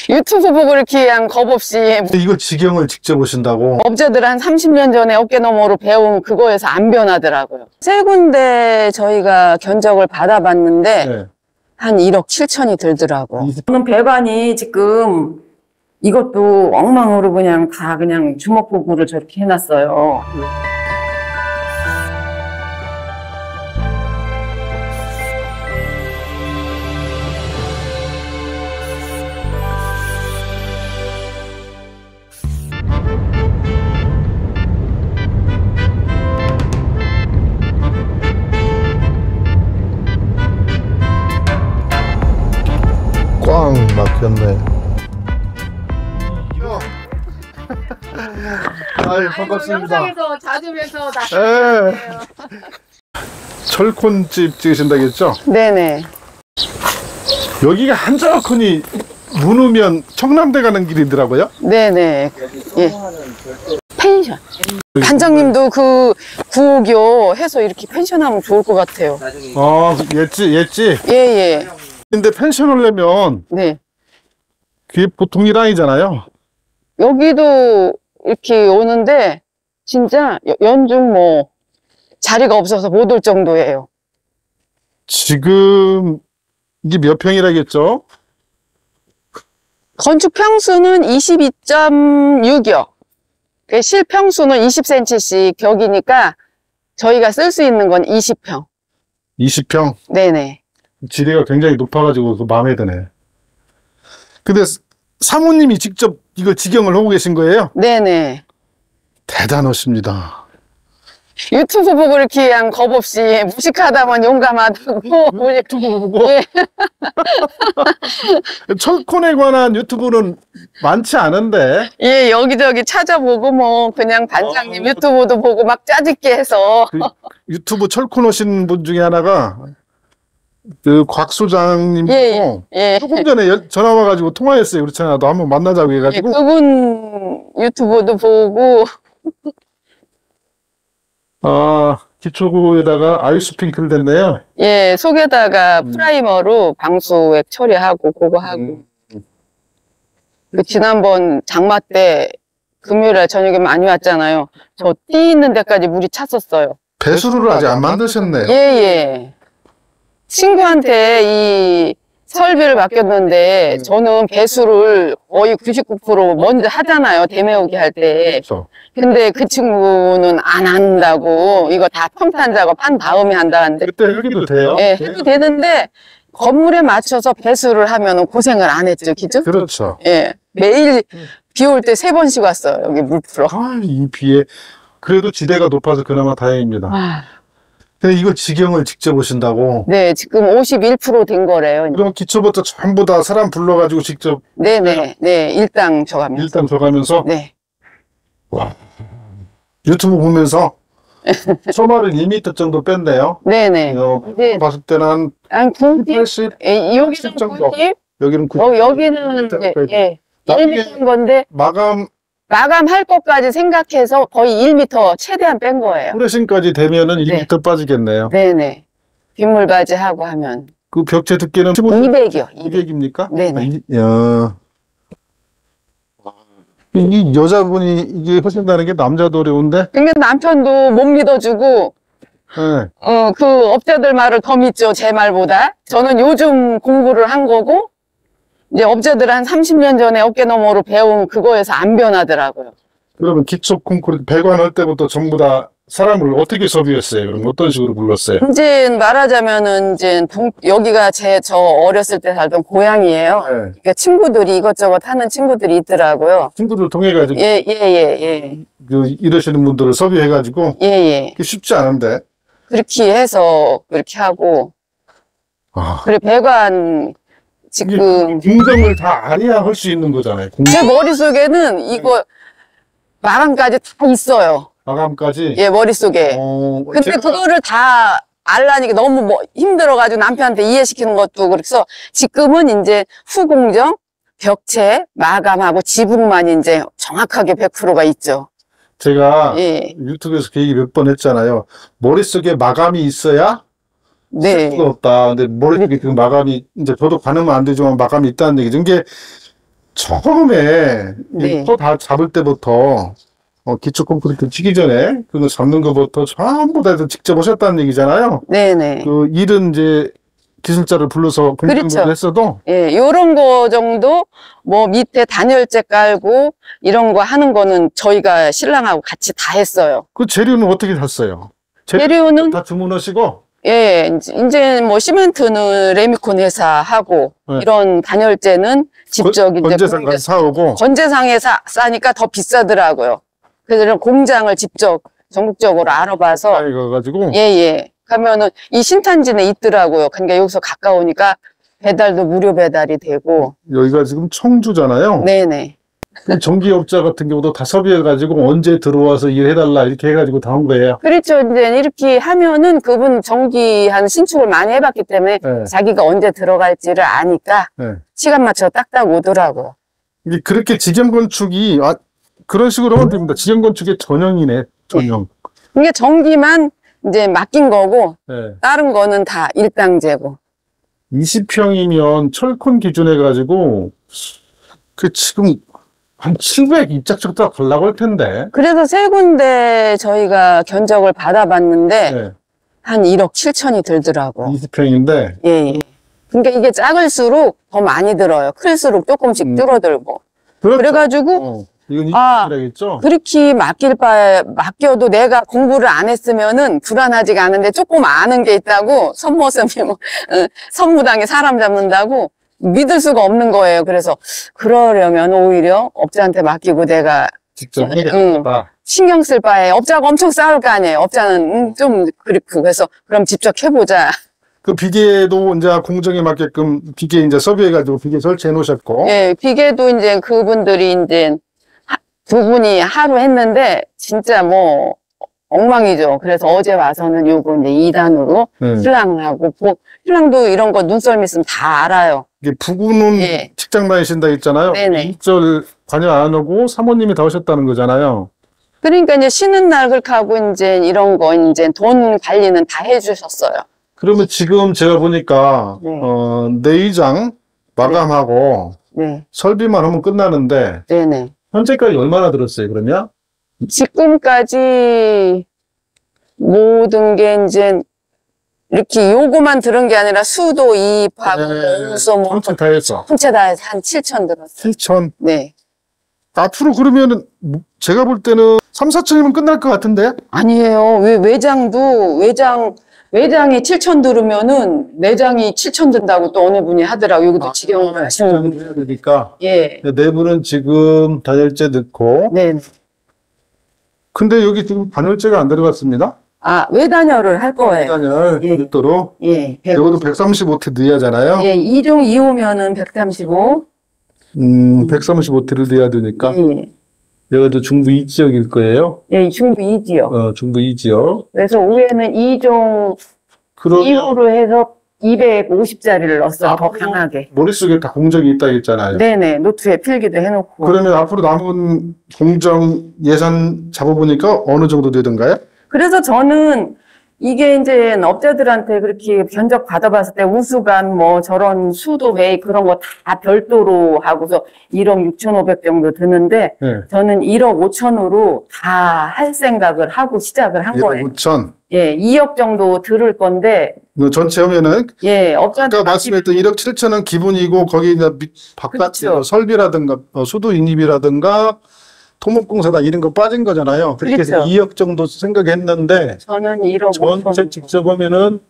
유튜브 보고 이렇게 그냥 겁없이. 이거 직영을 직접 보신다고? 업자들 한 30년 전에 어깨너머로 배운 그거에서 안 변하더라고요. 세 군데 저희가 견적을 받아봤는데 네. 한 1억 7천이 들더라고. 저는 배관이 지금 이것도 엉망으로 그냥 다 그냥 주먹구구를 저렇게 해놨어요. 꽝 막혔네. 아유, 반갑습니다. 영상에서 자주 뵈서 나. 예. 철콘집 찍으신다겠죠? 네네. 여기가 한적하니 문으면 청남대 가는 길이더라고요. 네네. 예. 펜션. 단장님도 그 구옥이요 해서 이렇게 펜션 하면 좋을 것 같아요. 예지. 예예. 근데 펜션을 내면 네. 그게 보통 일 아니잖아요. 여기도 이렇게 오는데 진짜 연중 뭐 자리가 없어서 못 올 정도예요. 지금 이게 몇 평이라겠죠? 건축 평수는 22.6여. 실평수는 20cm씩 벽이니까 저희가 쓸 수 있는 건 20평. 20평? 네네. 지대가 굉장히 높아가지고 그 마음에 드네. 근데 사모님이 직접 이걸 직영을 하고 계신 거예요? 네네. 대단하십니다. 유튜브 보고 이렇게 그냥 겁없이 무식하다면 용감하다고. 유튜브 보고? 예. 철콘에 관한 유튜브는 많지 않은데. 예, 여기저기 찾아보고 뭐 그냥 단장님 유튜브도 보고 막 짜집게 해서. 그 유튜브 철콘 오신 분 중에 하나가 그 곽 소장님이고 예. 조금 전에 전화 와가지고 통화했어요. 그렇잖아. 너 한번 만나자고 예, 해가지고. 그분 유튜브도 보고. 기초구에다가 아이스핑크를 댔네요. 예, 속에다가 프라이머로 방수액 처리하고 그거 하고. 그 지난번 장마 때 금요일에 저녁에 많이 왔잖아요. 저 띠 있는 데까지 물이 찼었어요. 배수로를 아직 안 만드셨네요. 예. 친구한테 이 설비를 맡겼는데 저는 배수를 거의 99% 먼저 하잖아요. 대메우기 할 때. 그렇죠. 근데 그 친구는 안 한다고 이거 다 평탄 작업 한 다음에 한다는데. 그때 여기도 돼요? 예, 해도 되는데 건물에 맞춰서 배수를 하면 고생을 안 했죠. 그죠? 그렇죠. 예. 매일 비 올 때 3번씩 왔어요. 여기 물 풀어. 이 비에 그래도 지대가 높아서 그나마 다행입니다. 근데 이거 직영을 직접 오신다고? 네, 지금 51% 된 거래요. 그럼 기초부터 전부 다 사람 불러가지고 직접? 네네. 네, 일당 줘가면서. 일당 줘가면서? 네. 와. 유튜브 보면서 초말은 1m 정도 뺐네요. 네네. 네. 봤을 때는 한 90? 80? 예, 여기는 정도. 90? 여기는 90? 여기는 이제, 1m인 건데, 마감할 것까지 생각해서 거의 1m 최대한 뺀 거예요. 프레싱까지 되면은 1m 빠지겠네요. 네네. 빗물바지 하고 하면. 그 벽체 두께는 200이요. 200입니까? 네네. 이 여자분이 이게 하신다는 게 남자도 어려운데? 근데 남편도 못 믿어주고, 네. 그 업자들 말을 더 믿죠. 제 말보다. 저는 요즘 공부를 한 거고, 이제 업자들 한 30년 전에 어깨너머로 배운 그거에서 안 변하더라고요. 그러면 기초 콘크리트 배관할 때부터 전부 다 사람을 어떻게 섭외했어요? 그럼 어떤 식으로 불렀어요? 이제 말하자면은 이제 여기가 저 어렸을 때 살던 고향이에요. 네. 그러니까 친구들이 이것저것 하는 친구들이 있더라고요. 친구들 통해가지고 예. 이러시는 분들을 섭외해가지고 예. 그게 쉽지 않은데. 그렇게 해서 그렇게 하고. 그래 배관 지금 공정을 다 알아야 할 수 있는 거잖아요. 제 머릿속에는 이거 마감까지 다 있어요. 마감까지? 예, 머릿속에. 근데 그거를 다 알라니까 너무 힘들어가지고 남편한테 이해시키는 것도 그래서 지금은 이제 후공정, 벽체, 마감하고 지붕만 이제 정확하게 100%가 있죠. 제가 유튜브에서 그 얘기 몇 번 했잖아요. 머릿속에 마감이 있어야 네. 쓸 수가 없다. 근데 머릿속에 그 마감이, 이제 저도 가늠은 안 되지만 마감이 있다는 얘기죠. 이게 처음에 네. 터 다 잡을 때부터 기초 콘크리트 치기 전에 그거 잡는 것부터 전부 다 직접 오셨다는 얘기잖아요. 네네. 그 일은 이제 기술자를 불러서 공정을 그렇죠. 했어도 예, 요런 거 정도, 뭐 밑에 단열재 깔고, 이런 거 하는 거는 저희가 신랑하고 같이 다 했어요. 그 재료는 어떻게 샀어요? 재료는, 다 주문하시고 예, 이제 뭐 시멘트는 레미콘 회사 하고, 네. 이런 단열재는 직접 이제 건재상 가서 사오고 건재상에서 싸니까 더 비싸더라고요. 그래서 이런 공장을 직접 전국적으로 알아봐서, 가까이 가가지고 예, 예. 가면은 이 신탄진에 있더라고요. 그러니까 여기서 가까우니까 배달도 무료 배달이 되고. 여기가 지금 청주잖아요. 네네. 그 전기업자 같은 경우도 다 섭외해가지고 언제 들어와서 일해달라 이렇게 해가지고 다 온 거예요. 그렇죠. 이제 이렇게 하면은 그분 전기한 신축을 많이 해봤기 때문에 네. 자기가 언제 들어갈지를 아니까 네. 시간 맞춰 딱딱 오더라고요. 이게 그렇게 직영건축이 그런 식으로 하면 됩니다. 직영건축의 전형이네. 전형. 이게 전기만 이제 맡긴 거고 네. 다른 거는 다 일당제고. 20평이면 철콘 기준해가지고 그 지금 한 700 입작적도 가려고 할 텐데. 그래서 세 군데 저희가 견적을 받아봤는데 네. 한 1억 7천이 들더라고요. 20평인데 예, 예. 그러니까 이게 작을수록 더 많이 들어요. 클수록 조금씩 줄어들고. 그렇죠. 그래가지고 이건 아, 20평이겠죠? 그렇게 맡길 바에 맡겨도 내가 공부를 안 했으면은 불안하지가 않은데 조금 아는 게 있다고 선모섬이 뭐 선무당에 사람 잡는다고 믿을 수가 없는 거예요. 그래서 그러려면 오히려 업자한테 맡기고 내가 직접 응. 해야겠다. 신경 쓸 바에 업자가 엄청 싸울 거 아니에요. 업자는 좀 그렇고 그래서 그럼 직접 해보자. 그 비계도 이제 공정에 맞게끔 비계 이제 서비해가지고 비계 설치해 놓으셨고. 예, 비계도 이제 그분들이 이제 두 분이 하루 했는데 진짜 뭐 엉망이죠. 그래서 어제 와서는 요거 이제 2단으로 신랑하고 신랑도 이런 거 눈썰미 있으면 다 알아요. 이게 부부는 예. 직장 다니신다 했잖아요. 네네. 일절 관여 안 하고 사모님이 다 오셨다는 거잖아요. 그러니까 이제 쉬는 날 그렇게 하고 이제 이런 거 이제 돈 관리는 다 해주셨어요. 그러면 지금 제가 보니까 네. 내의장 마감하고 네, 설비만 하면 끝나는데 네네. 현재까지 얼마나 들었어요, 그러면? 지금까지 모든 게 이제 이렇게 요거만 들은 게 아니라 수도 이입하고 온수 뭐 전체 다 했어. 전체 다 해서 한 7천 들었어요. 7천. 네. 앞으로 그러면은 제가 볼 때는 3, 4천이면 끝날 것 같은데? 아니에요. 왜 외장이 7천 들으면은 내장이 7천 든다고 또 어느 분이 하더라고요. 여기도 직영을 하시는 분. 해야 되니까. 예. 내부는 지금 단열재 넣고. 네. 근데 여기 지금 단열재가 안 들어갔습니다. 아, 외단열을 할 거예요. 단열 예. 별도로. 예. 이것도 135T 넣어야잖아요. 예, 2종 2호면은 135. 135T를 넣어야 되니까. 예. 여기도 중부 2지역일 거예요. 예, 중부 2지요. 중부 2지역. 그래서 위에는 2종 그러면 2호로 해서 250짜리를 넣었어요. 더 앞으로 강하게. 머릿속에 다 공정이 있다 했잖아요. 네네. 노트에 필기도 해놓고. 그러면 앞으로 남은 공정 예산 잡아보니까 어느 정도 되던가요? 그래서 저는 이게 이제 업자들한테 그렇게 견적 받아봤을 때 우수관 뭐 저런 수도 웨이 그런 거 다 별도로 하고서 1억 6,500 정도 드는데 네. 저는 1억 5천으로 다 할 생각을 하고 시작을 한 1억 거예요. 5천. 예, 2억 정도 들을 건데 전체 하면은 예, 업자한테 아까 말씀했던 1억 7천은 기본이고 거기 이제 바깥에 그렇죠. 설비라든가 수도 인입이라든가 토목공사다 이런 거 빠진 거잖아요. 그렇게 해서 그렇죠. 2억 정도 생각했는데 저는 1억 전체 5천 직접 하면은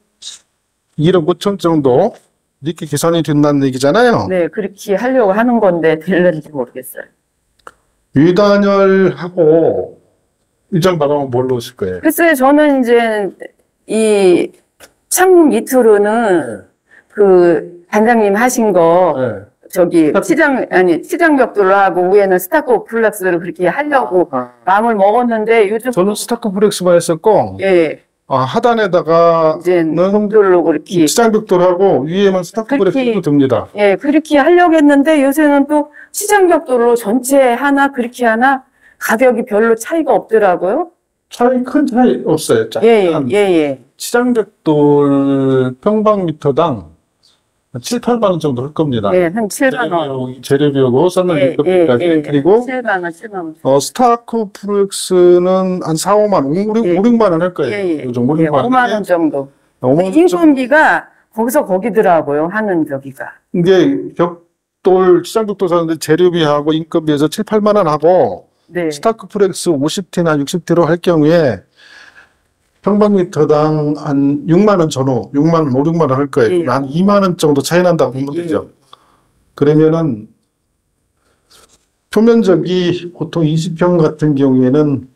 1억 5천 정도 이렇게 계산이 된다는 얘기잖아요. 네, 그렇게 하려고 하는 건데 될는지 모르겠어요. 위단열하고 위장 마감은 뭘로 오실 거예요? 글쎄 저는 이제 이 창문 밑으로는 그 단장님 하신 거 네. 저기 치장 벽돌로 하고 위에는 스타코 플렉스를 그렇게 하려고 마음을 먹었는데 요즘 저는 스타크플렉스만 했었고 예 하단에다가 이제 벽돌로 그렇게 치장벽돌하고 위에만 스타크플렉스도 됩니다. 예 그렇게 하려고 했는데 요새는 또 치장 벽돌로 전체 하나 그렇게 하나 가격이 별로 차이가 없더라고요. 큰 차이 없어요. 예예. 치장벽돌 평방미터당 7, 8만 원 정도 할 겁니다. 예, 한 7만 원. 재료비하고 썰는 예, 인건비까지. 예, 예. 그리고 7만 원, 7만 원. 스타크 프로젝스는 한 4, 5만 원, 5, 6만 원 할 거예요. 예, 예. 요즘 5, 예, 6만 원. 5만 원 정도. 5만 원 정도. 인건비가 거기서 거기더라고요. 하는 저기가. 이게 벽돌, 시장벽돌 사는데 재료비하고 인건비에서 7, 8만 원 하고 네. 스타크 프로젝스 50T나 60T로 할 경우에 평방미터당 한 6만 원 전후, 6만 원, 5, 6만 원 할 거예요. 예. 한 2만 원 정도 차이 난다고 보면 예. 되죠. 그러면은 표면적이 보통 20평 같은 경우에는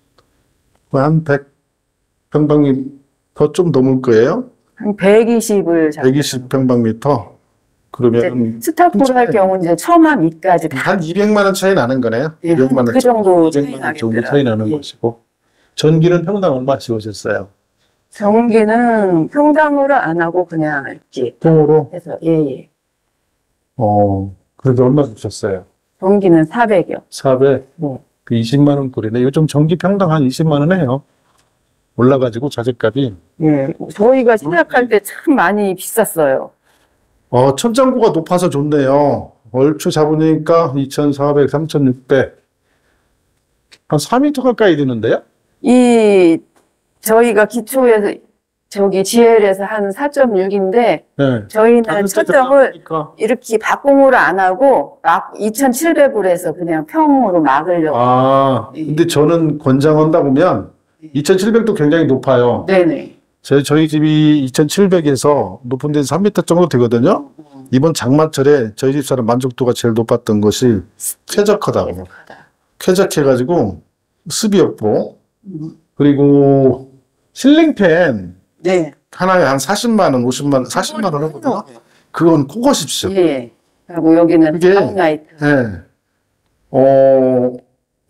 한 100평방미터 좀 넘을 거예요. 한 120을 잡고. 120평방미터. 그러면 스타포를 할 경우는 이제 처마 밑까지 다. 한 200만 원 차이 나는 거네요. 예, 200만 원 그 정도 차이 200만 원 정도 나겠더라고요. 차이 나는 예. 것이고. 전기는 평당 얼마씩 오셨어요? 전기는 평당으로 안 하고 그냥 이렇게 통으로? 해서, 예, 예. 그래도 얼마 주셨어요? 전기는 400여. 400? 네. 그 20만 원 꼴이네. 요즘 전기 평당 한 20만 원 해요. 올라가지고 자재값이. 예. 저희가 시작할 때 참 많이 비쌌어요. 천장고가 높아서 좋네요. 얼추 잡으니까 2,400, 3,600. 한 4m 가까이 되는데요? 저희가 기초에서, 저기 GL에서 한 4.6인데, 네. 저희는 천정을 이렇게 박공으로 안 하고, 2,700으로 해서 그냥 평으로 막으려고. 근데 저는 권장한다 보면 2,700도 굉장히 높아요. 네네. 저희 집이 2,700에서 높은 데는 3m 정도 되거든요. 이번 장마철에 저희 집사람 만족도가 제일 높았던 것이 쾌적하다고. 쾌적해가지고 습이 없고, 그리고 실링팬 네. 하나에 한 40만 원, 50만 원, 40만 원 하거든요. 그건 꼭 하십시오. 예. 그리고 여기는 그게, 다운라이트.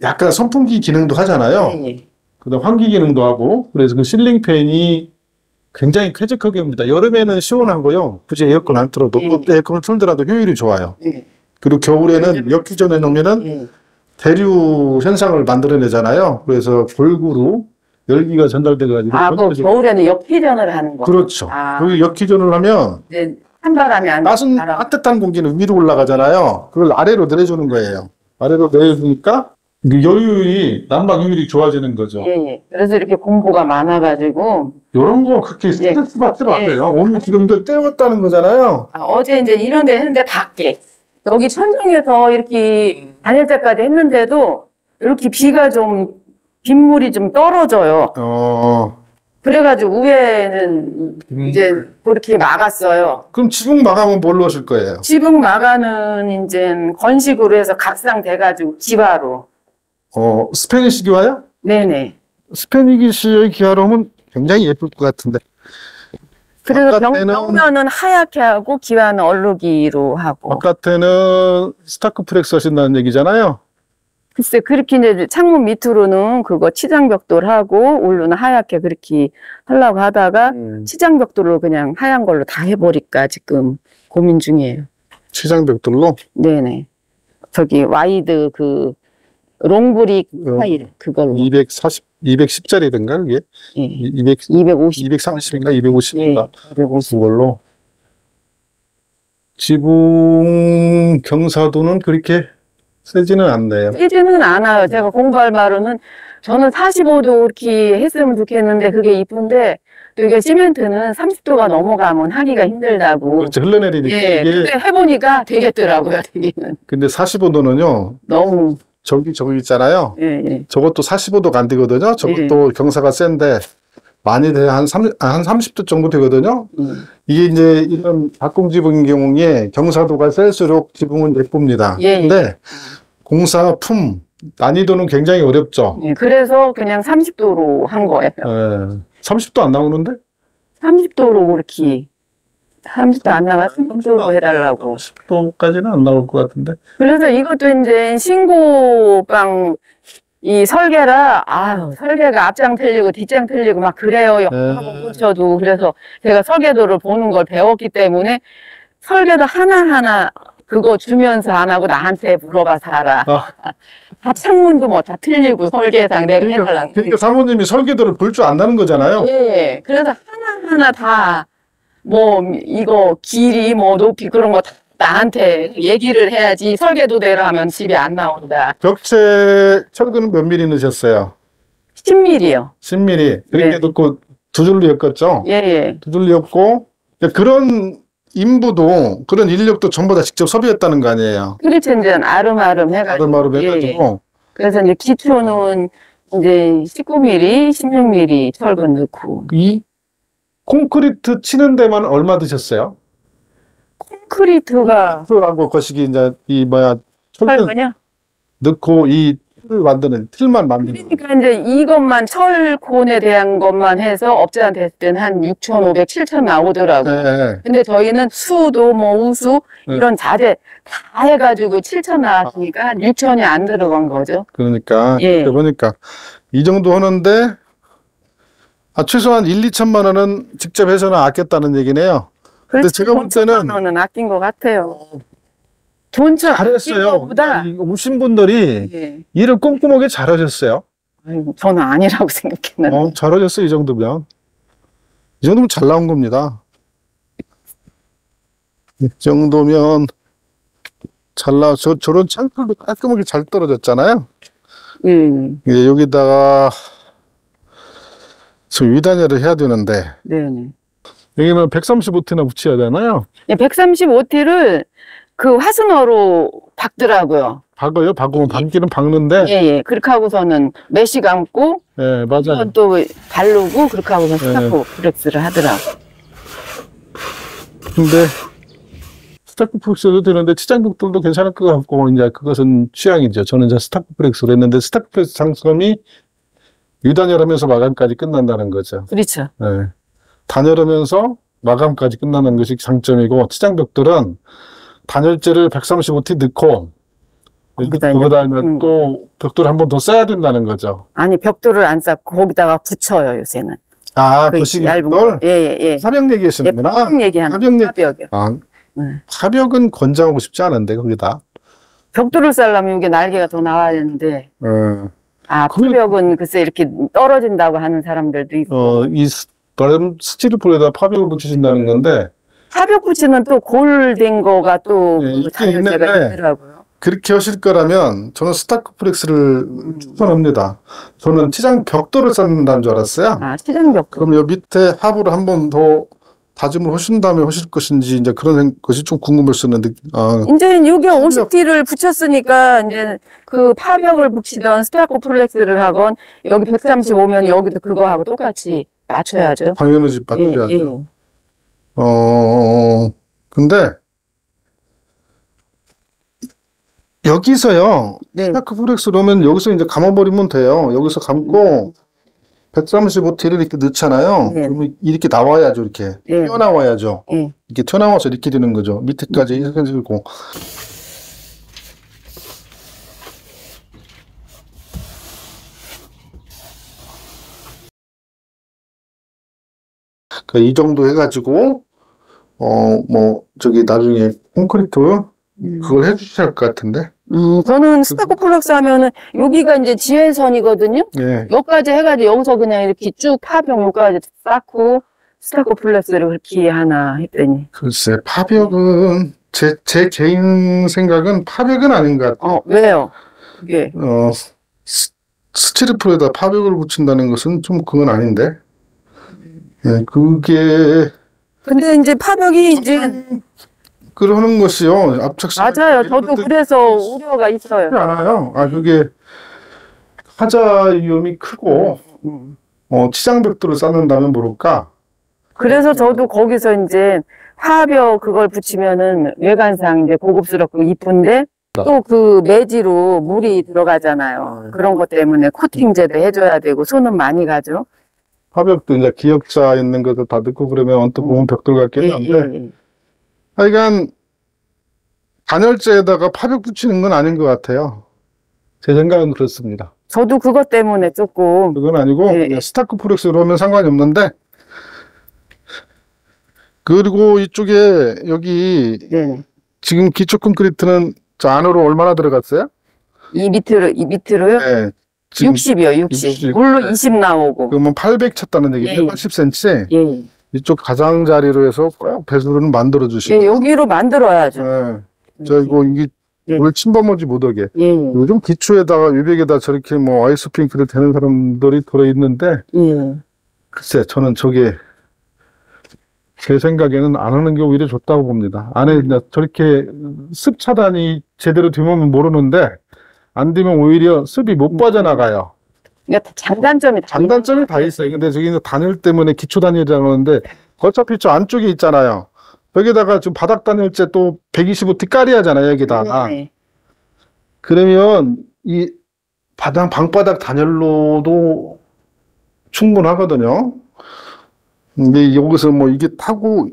약간 선풍기 기능도 하잖아요. 예, 예. 그다음 환기 기능도 하고, 그래서 그 실링팬이 굉장히 쾌적하게 합니다. 여름에는 시원하고요. 굳이 에어컨 안 틀어도, 에어컨을 틀더라도 효율이 좋아요. 예. 그리고 겨울에는 역기전에 놓으면은 예. 대류 현상을 만들어내잖아요. 그래서 골고루 열기가 전달돼가지고. 그 겨울에는 역회전을 하는 거. 그렇죠. 그 역기전을 하면 네, 한바람이 안 따뜻한 공기는 위로 올라가잖아요. 그걸 아래로 내려주는 거예요. 아래로 내려주니까 여율이, 난방 효율이 좋아지는 거죠. 예, 예. 그래서 이렇게 공부가 많아가지고. 이런 거 그렇게 스트레스 받지 마세요. 오늘 지금도 때웠다는 거잖아요. 어제 이제 이런 데 했는데 밖에. 여기 천정에서 이렇게 다닐 때까지 했는데도 이렇게 빗물이 좀 떨어져요. 그래가지고 위에는 이제 그렇게 막았어요. 그럼 지붕 마감은 뭘로 하실 거예요? 지붕 마감은 이제 건식으로 해서 각상돼가지고 기와로. 스페니시 기와요? 네네. 스페니시의 기와로 하면 굉장히 예쁠 것 같은데. 그래서 벽면은 하얗게 하고 기와는 얼룩이로 하고. 바깥에는 스타크 프렉스 하신다는 얘기잖아요. 글쎄 그렇게 이제 창문 밑으로는 그거 치장벽돌하고 올로는 하얗게 그렇게 하려고 하다가 치장벽돌로 그냥 하얀 걸로 다 해버릴까 지금 고민 중이에요. 치장벽돌로? 네네. 저기 와이드 그 롱브릭 타일 그걸로. 210짜리든가 그게? 예. 250. 230인가 250인가? 예. 250. 그걸로. 지붕 경사도는 그렇게 세지는 않네요. 세지는 않아요. 제가 공부할 바로는 저는 45도 이렇게 했으면 좋겠는데 그게 이쁜데 또 이게 시멘트는 30도가 넘어가면 하기가 힘들다고. 그렇죠. 흘러내리니까. 예. 근데 해보니까 되겠더라고요. 되기는. 근데 45도는요. 너무. 저기 있잖아요. 예, 예. 저것도 45도가 안 되거든요. 저것도 경사가 센데 많이 돼. 한 30도 정도 되거든요. 이게 이제 이런 박공지붕 경우에 경사도가 셀수록 지붕은 예쁩니다. 예, 근데 공사 품 난이도는 굉장히 어렵죠. 예, 그래서 그냥 30도로 한 거예요. 30도 안 나오는데? 30도로 그렇게 30도 안 나가서 30도로 해달라고. 10도까지는 안 나올 것 같은데. 그래서 이것도 이제 신고방 이 설계라, 설계가 앞장 틀리고 뒷장 틀리고 막 그래요. 하고 고쳐도. 그래서 제가 설계도를 보는 걸 배웠기 때문에 설계도 하나하나 그거 주면서 안 하고 나한테 물어봐서 알아. 다 창문도 뭐 다 틀리고 설계상 내가 해달라고. 그러니까 사모님이 설계도를 볼 줄 안다는 거잖아요. 예. 그래서 하나하나 다 뭐 이거 길이 뭐 높이 그런 거 다 나한테 얘기를 해야지 설계도대로 하면 집이 안 나온다. 벽체 철근은 몇 미리 넣으셨어요? 10mm요. 10mm. 그렇게 네. 넣고 두 줄로 엮었죠? 예, 예. 두 줄로 엮고 그런 인부도 그런 인력도 전부 다 직접 섭외했다는 거 아니에요? 그렇죠. 이제 아름아름 해가지고. 아름아름 예, 예. 해가지고 그래서 이제 기초는 이제 19mm, 16mm 철근 넣고. 이 콘크리트 치는 데만 얼마 드셨어요? 콘크리트가 하고 거시기 이제 이 뭐야 철근 철근이요? 넣고 이 틀을 만드는 틀만 만드는 거. 그러니까 이제 이것만 철콘에 대한 것만 해서 업자한테 했을 때는 한 6,500, 7,000 나오더라고요. 네. 근데 저희는 수도 뭐 우수 네. 이런 자재 다 해가지고 7,000 나왔으니까 한 6,000이 안 들어간 거죠. 그러니까 예. 보니까 이 정도 하는데 최소한 1, 2천만 원은 직접 해서는 아꼈다는 얘기네요. 근데 제가 볼 때는 는 아낀 것 같아요. 돈처럼 잘했어요. 보다 오신 분들이 예. 일을 꼼꼼하게 잘하셨어요. 아이고, 저는 아니라고 생각했는데. 잘하셨어요. 이 정도면. 이 정도면 잘 나온 겁니다. 이 정도면 잘 나와. 저런 창틀도 깔끔하게 잘 떨어졌잖아요. 예, 여기다가 지금 위단열을 해야 되는데 네네. 여기는 135T나 붙여야 되나요? 135T를 그 화승어로 박더라고요. 박으면 박기는 박는데. 예, 예. 그렇게 하고서는 메쉬 감고, 예, 맞아요. 이건 또 바르고, 그렇게 하고서 스타코 프렉스를 하더라고. 근데 스타크 프렉스도 되는데 치장벽돌도 괜찮을 것 같고 이제 그것은 취향이죠. 저는 이제 스타크 프렉스로 했는데 스타크 프렉스 장점이 유단열하면서 마감까지 끝난다는 거죠. 그렇죠. 네. 단열하면서 마감까지 끝나는 것이 장점이고 치장벽돌은 단열재를 135T 넣고 거기다 또 벽돌을 한 번 더 써야 된다는 거죠. 아니, 벽돌을 안 쌓고 거기다가 붙여요, 요새는. 거시기 벽돌? 예, 예, 예. 파벽 얘기하시는구나. 파벽 얘기하는 파벽이요. 파벽은 권장하고 싶지 않은데 거기다. 벽돌을 쌓으려면 이게 날개가 더 나와야 되는데. 파벽은 글쎄 이렇게 떨어진다고 하는 사람들도 있고. 스티로폴에다 파벽을 붙이신다는 건데. 파벽 붙이는 또 골된 거가 또 있긴 있는데 있더라고요. 그렇게 하실 거라면 저는 스타크프렉스를 추천합니다. 저는 치장 벽돌을 쌓는다는 줄 알았어요. 치장 벽돌. 그럼 요 밑에 하부를 한 번 더 다짐을 하신 다음에 하실 것인지 이제 그런 것이 좀 궁금했었는데. 이제 여기 50T를 붙였으니까 이제 그 파벽을 붙이던 스타크플렉스를 하건 여기 135면 여기도 그거하고 똑같이 맞춰야죠. 당연히 맞춰야죠. 예. 근데 여기서요. 네. 스타크플렉스로 하면 여기서 이제 감아버리면 돼요. 여기서 감고 135T를 이렇게 넣잖아요. 네. 그러면 이렇게 나와야죠. 이렇게 네. 튀어나와야죠. 네. 이렇게 튀어나와서 이렇게 되는 거죠. 밑에까지 이렇게 해주고. 이 정도 해가지고 나중에 콘크리트 그걸 해주셔야 할 것 같은데. 저는 스타코플렉스 하면은 여기가 이제 지회선이거든요. 예. 여기까지 해가지고 여기서 그냥 이렇게 쭉 파벽 여기까지 쌓고 스타코플렉스를 그렇게 하나 했더니. 글쎄, 파벽은 제 개인 생각은 파벽은 아닌 것 같아요. 왜요? 그게. 스티로폴에다 파벽을 붙인다는 것은 좀 그건 아닌데. 예, 그게. 근데 이제 파벽이 이제. 그러는 것이요. 압착성. 맞아요. 저도 그래서 우려가 있어요. 않아요. 그게 하자 위험이 크고, 치장벽돌을 쌓는다면 모를까. 그래서 저도 거기서 이제 파벽 그걸 붙이면은 외관상 이제 고급스럽고 이쁜데 또 그 매지로 물이 들어가잖아요. 그런 것 때문에 코팅제도 해줘야 되고 손은 많이 가죠. 파벽도 이제 기역자 있는 것도 다 넣고 그러면 언뜻 보면 벽돌 같긴 한데. 하여간 단열재에다가 파벽 붙이는 건 아닌 것 같아요. 제 생각은 그렇습니다. 저도 그것 때문에 조금. 그건 아니고 그냥 스타크프렉스로 하면 상관이 없는데. 그리고 이쪽에 여기 지금 기초 콘크리트는 저 안으로 얼마나 들어갔어요? 이 밑으로요? 네. 60이요, 60. 물로 20 나오고. 그러면 800 쳤다는 얘기예요. 예. 80cm. 예. 이쪽 가장자리로 해서 꼭 배수로는 만들어 주시고. 예, 여기로 만들어야죠. 네. 저 이게 예. 물 침범하지 못하게. 예. 요즘 기초에다가 위백에다 저렇게 뭐 아이스핑크를 대는 사람들이 들어 있는데 예. 글쎄 저는 저게 제 생각에는 안 하는 게 오히려 좋다고 봅니다. 안에 이제 저렇게 습 차단이 제대로 되면 모르는데 안 되면 오히려 습이 못 빠져나가요. 그러니까 장단점이 다 장단점이 다 있어요. 근데 저기는 단열 때문에 기초 단열이라고 하는데 어차피 저 안쪽에 있잖아요. 여기다가 지금 바닥 단열재 또 125T 까리하잖아요, 여기다가. 네. 그러면 이 방바닥 단열로도 충분하거든요. 근데 여기서 뭐 이게 타고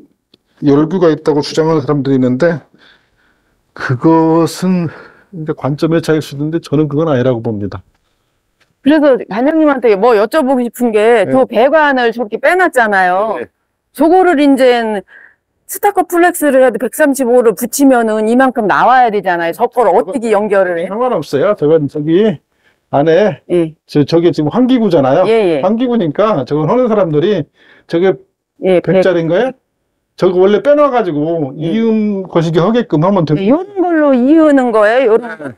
열규가 있다고 주장하는 사람들이 있는데 그것은 이제 관점의 차이일 수도 있는데 저는 그건 아니라고 봅니다. 그래서 관장님한테 뭐 여쭤보고 싶은 게 저 배관을 저렇게 빼놨잖아요. 네. 저거를 이제 스타커 플렉스를 해도 135를 붙이면은 이만큼 나와야 되잖아요. 저걸 어떻게 연결을 해? 상관없어요. 저기 안에 예. 저게 지금 환기구잖아요. 예, 예. 환기구니까 저걸 하는 사람들이 저게 예, 100짜리인 거예요? 저거 원래 빼놔가지고 이음 거시기 하게끔 하면 됩니다. 이런 걸로 이으는 거예요. 요런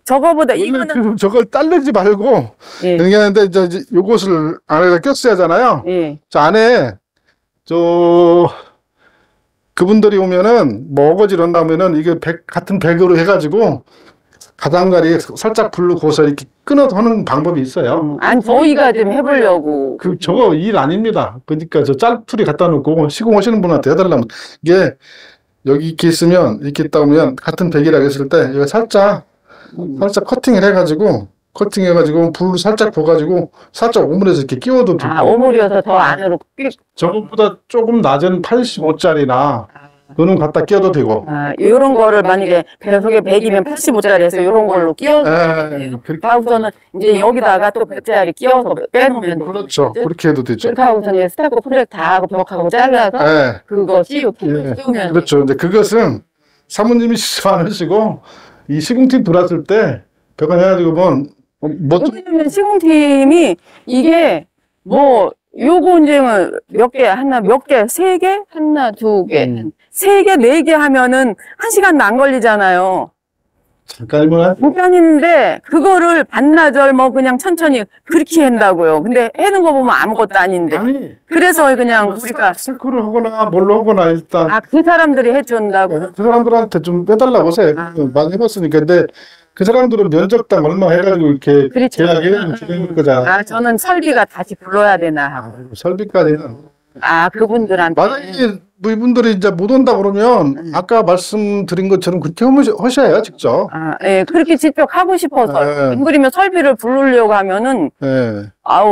저거보다 원래 이거는 저걸 딸르지 말고 예. 얘기하는데 이제 요것을 안에다 꼈어야 하잖아요. 예. 저 안에 그분들이 오면은 뭐 어거지로 한다면은 이게 같은 백으로 해가지고 가장자리에 살짝 불르고서 이렇게 끊어서 하는 방법이 있어요. 아니 저희가 좀 해보려고. 저거 일 아닙니다. 그러니까 저 짤풀이 갖다 놓고 시공하시는 분한테 해달라면 이게 여기 이렇게 있으면 이렇게 있다 보면 같은 백이라고 했을 때 이거 살짝 커팅을 해가지고 불을 살짝 부어가지고 살짝 오므려서 이렇게 끼워도 되고. 오므려서 더 안으로 저것보다 조금 낮은 85짜리나 그거는 갖다 끼워도 되고. 요런 거를 만약에 배속에 100이면 85짜리에서 요런 걸로 끼워서 하고서는 이제 여기다가 또 100짜리 끼워서 빼놓으면 그렇죠. 그렇게 해도 되죠. 그렇게 하고서는 스타코 플렉 다 하고 벽하고 잘라서 그거 씌우면 그렇죠. 근데 그것은 사모님이 않으시고 이 시공팀 들어왔을 때 벽안 해가지고 여기는 시공팀이 이게 뭐 요거 이제 몇 개, 세 개? 하나, 두 개, 세 개, 네 개 하면은 1시간도 안 걸리잖아요. 잠깐인데, 그거를 반나절 그냥 천천히 그렇게 한다고요. 근데 해는 거 보면 아무것도 아닌데. 그래서 그냥 우리가. 스크를 하거나 뭘로 하거나 일단. 그 사람들이 해준다고. 그 사람들한테 좀 빼달라고 해서 많이 해봤으니까. 근데 그 사람들은 면적당 얼마 해가지고 이렇게 계약해 주는 거잖아. 저는 설비가 다시 불러야 되나 하고. 설비까지는. 그분들한테. 만약에 이분들이 이제 못 온다 그러면 아까 말씀드린 것처럼 그렇게 하셔야 직접. 예, 그렇게 직접 하고 싶어서. 안 그러면 설비를 부르려고 하면은.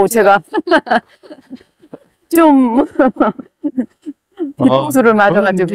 제가 좀 뒷고수를 맞아가지고.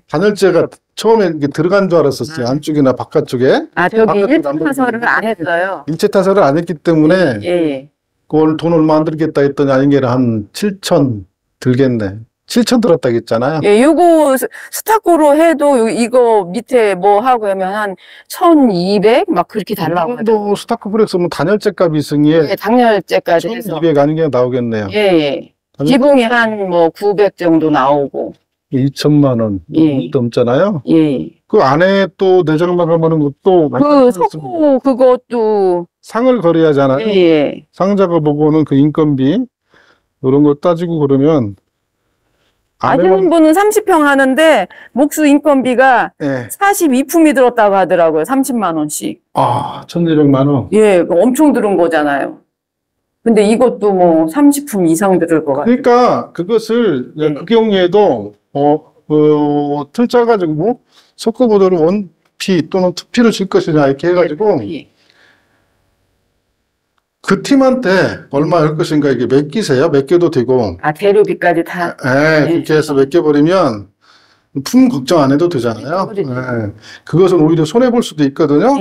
단열재가 처음에 이게 들어간 줄 알았었어요. 안쪽이나 바깥쪽에. 저기 일체 타설을 안 했어요. 일체 타설을 안 했기 때문에 그걸 돈 얼마 안 들겠다 했더니 아닌 한 7천 들겠네. 7천 들었다고 했잖아요. 요거 스타코로 해도 이거 밑에 뭐 하고 하면 한 1200? 막 그렇게 달라고 하죠. 스타코 브렉스 면 단열재 값 이승에 단열재까지 해서 1200 아닌 게 나오겠네요. 지붕이 한 900 정도 나오고. 2천만 원 넘잖아요. 그 안에 또 내장 마감하는 것도 석고 그것도 상을 거래야 하잖아요. 상자가 보고는 그 인건비 이런 거 따지고 그러면 아시는 분은 30평 하는데 목수 인건비가 42품이 들었다고 하더라고요. 30만 원씩. 1,200만 원. 엄청 들은 거잖아요. 근데 이것도 30품 이상 들을 것 같아요. 그러니까 그것을 그 경우에도 틀 짜가지고 석고보드를 1P 또는 2P를 줄 것이냐 이렇게 해가지고 그 팀한테 얼마 할 것인가 이게 맡기세요. 맡겨도 되고. 재료비까지 다. 그렇게 해서 맡겨버리면 품 걱정 안 해도 되잖아요. 그것은 오히려 손해볼 수도 있거든요.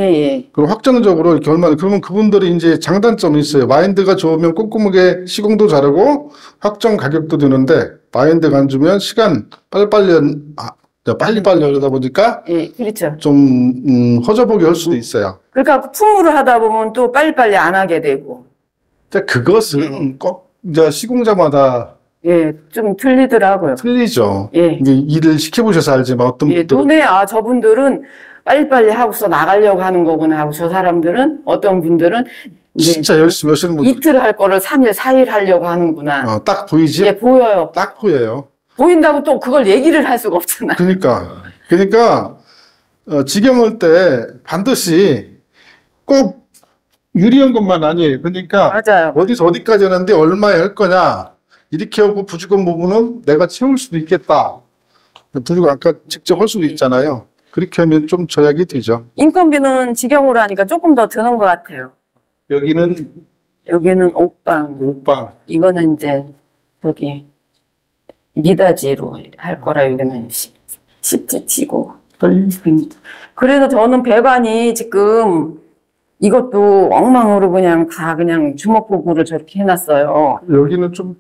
그럼 확정적으로 이렇게 그러면 그분들이 이제 장단점이 있어요. 마인드가 좋으면 꼼꼼하게 시공도 잘하고 확정 가격도 되는데 마인드가 안 주면 시간 빨리빨리 하려다 보니까 그렇죠. 좀 허접하게 할 수도 있어요. 그러니까 품으로 하다 보면 또 빨리빨리 안 하게 되고. 그것은 꼭 이제 시공자마다 예, 좀 틀리더라고요. 틀리죠. 예. 이게 일을 시켜보셔서 알지만 어떤 예, 분들은 눈에, 저분들은 빨리빨리 하고서 나가려고 하는 거구나 하고, 저 사람들은, 어떤 분들은, 이제 진짜 열심히 하시는 분들 이틀 할 거를 3일, 4일 하려고 하는구나. 딱 보이지? 예, 보여요. 딱 보여요. 보인다고 또 그걸 얘기를 할 수가 없잖아. 그러니까 직영할 때 반드시 꼭 유리한 것만 아니에요. 그러니까 맞아요. 어디서 어디까지 하는데 얼마에 할 거냐 이렇게 하고 부족한 부분은 내가 채울 수도 있겠다. 그리고 아까 직접 할 수도 있잖아요. 그렇게 하면 좀 절약이 되죠. 인건비는 직영으로 하니까 조금 더 드는 것 같아요. 여기는 옷방. 옷방. 이거는 이제, 저기, 미닫이로 할 거라, 여기는 십자 치고. 그래서 저는 배관이 지금 이것도 엉망으로 그냥 다 그냥 주먹구구를 저렇게 해놨어요. 여기는 좀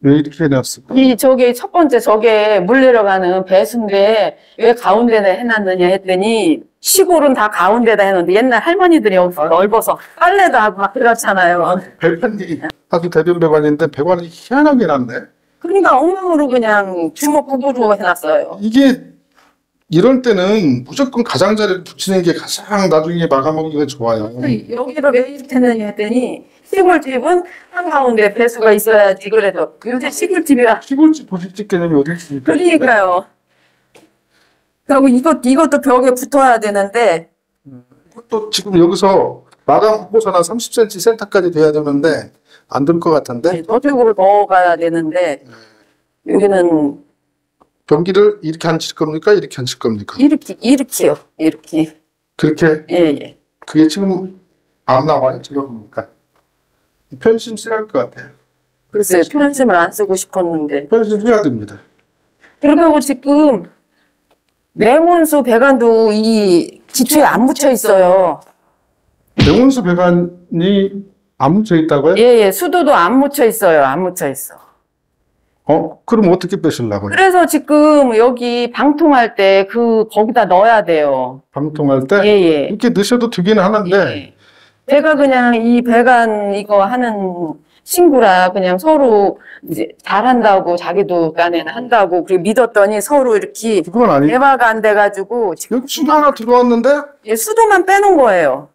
왜 이렇게 해놨을까? 저게 첫 번째 저게 물 내려가는 배수인데 왜 가운데다 해놨느냐 했더니 시골은 다 가운데다 해놓는데 옛날 할머니들이 여기서 넓어서 빨래도 하고 막 그렇잖아요. 배관이 아주 대변 배관인데 배관이 희한하게 났네. 그러니까 엉망으로 그냥 주먹구구로 해놨어요. 이게 이럴 때는 무조건 가장자리를 붙이는 게 가장 나중에 마감하기가 좋아요. 여기를 왜 이렇게 했느냐 했더니 시골집은 한가운데 배수가 있어야지. 그래서 요새 시골집이라. 시골집 도시집 개념이 어디 있습니까? 그러니까요. 그리고 이것도 벽에 붙어야 되는데 또 지금 여기서 마감 호선 한 30cm 센터까지 돼야 되는데 안 될 것 같은데 저쪽으로 넣어가야 되는데 여기는 변기를 이렇게 안 칠 겁니까? 이렇게 안 칠 겁니까? 이렇게요. 이렇게. 그렇게 예. 그게 지금 안 나와요. 지금 보니까 편심 써야 할 것 같아요. 글쎄요. 편심을 안 쓰고 싶었는데. 편심 해야 됩니다. 그리고 지금 냉온수 배관도 이 기초에 안 묻혀 있어요. 냉온수 배관이 안 묻혀 있다고요? 예. 수도도 안 묻혀 있어요. 안 묻혀 있어. 그럼 어떻게 빼시려고요? 그래서 지금 여기 방통할 때 거기다 넣어야 돼요. 방통할 때 예. 이렇게 넣으셔도 되기는 하는데 예. 제가 그냥 이 배관 이거 하는 친구라 그냥 서로 이제 잘한다고 자기도 딴에는 한다고 그리고 믿었더니 서로 이렇게 그건 아니에요. 대화가 안 돼가지고 지금 여기 수도 하나 들어왔는데 수도만 빼놓은 거예요.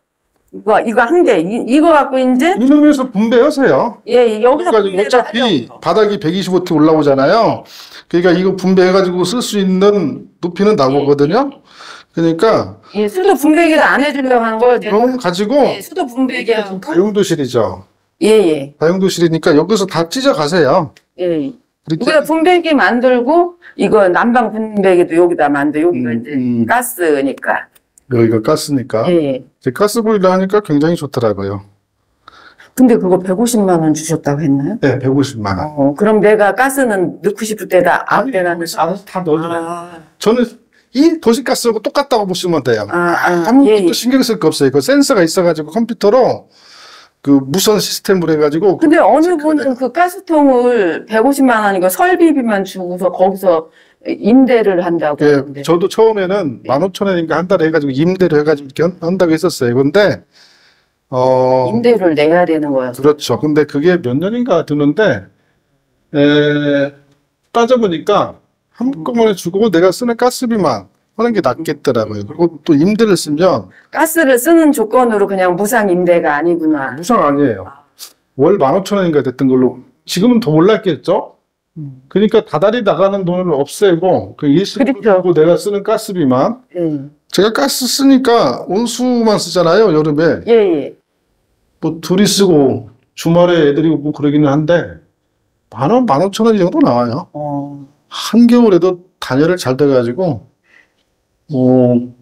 이거 한 개. 이거 갖고 이제 이놈에서 분배하세요. 예 여기서 그래가지고 분배를 어차피 하려고. 바닥이 125T 올라오잖아요. 그러니까 이거 분배해가지고 쓸 수 있는 높이는 나오거든요. 그러니까 예, 수도 분배기를 안 해주려고 하는 거예요. 제가. 그럼 가지고 예, 수도 분배기하고 다용도실이죠. 예. 다용도실이니까 여기서 다 찢어 가세요. 예. 이렇게 우리가 분배기 만들고 이거 난방 분배기도 여기다 만들. 여기가 이제 가스니까. 여기가 가스니까 예. 이제 가스 보일러 하니까 굉장히 좋더라고요. 근데 그거 150만 원 주셨다고 했나요? 네, 150만 원. 그럼 내가 가스는 넣고 싶을 때다 아무 때나 알아서 다 넣어줘요. 저는 이 도시가스하고 똑같다고 보시면 돼요. 아무것도 예. 신경 쓸 거 없어요. 그 센서가 있어가지고 컴퓨터로 그 무선 시스템으로 해가지고. 근데 어느 분은 그 가스통을 150만 원이고 설비비만 주고서 거기서 임대를 한다고. 예, 하는데. 저도 처음에는 15,000원인가 한 달에 해가지고 임대로 해가지고 이렇게 한다고 했었어요. 근데 임대료를 내야 되는 거예요. 그렇죠. 근데 그게 몇 년인가 드는데 따져보니까 한꺼번에 주고 내가 쓰는 가스비만 하는 게 낫겠더라고요. 그리고 또 임대를 쓰면 가스를 쓰는 조건으로 그냥 무상 임대가 아니구나. 무상 아니에요. 월 15,000원인가 됐던 걸로 지금은 더 올랐겠죠? 그러니까 다달이 나가는 돈을 없애고 그 일시불로 그렇죠. 주고 내가 쓰는 가스비만 제가 가스 쓰니까 온수만 쓰잖아요. 여름에 예. 뭐 둘이 쓰고 주말에 애들이 오고 그러기는 한데 10,000원, 15,000원 정도 나와요. 한겨울에도 단열을 잘 돼가지고 뭐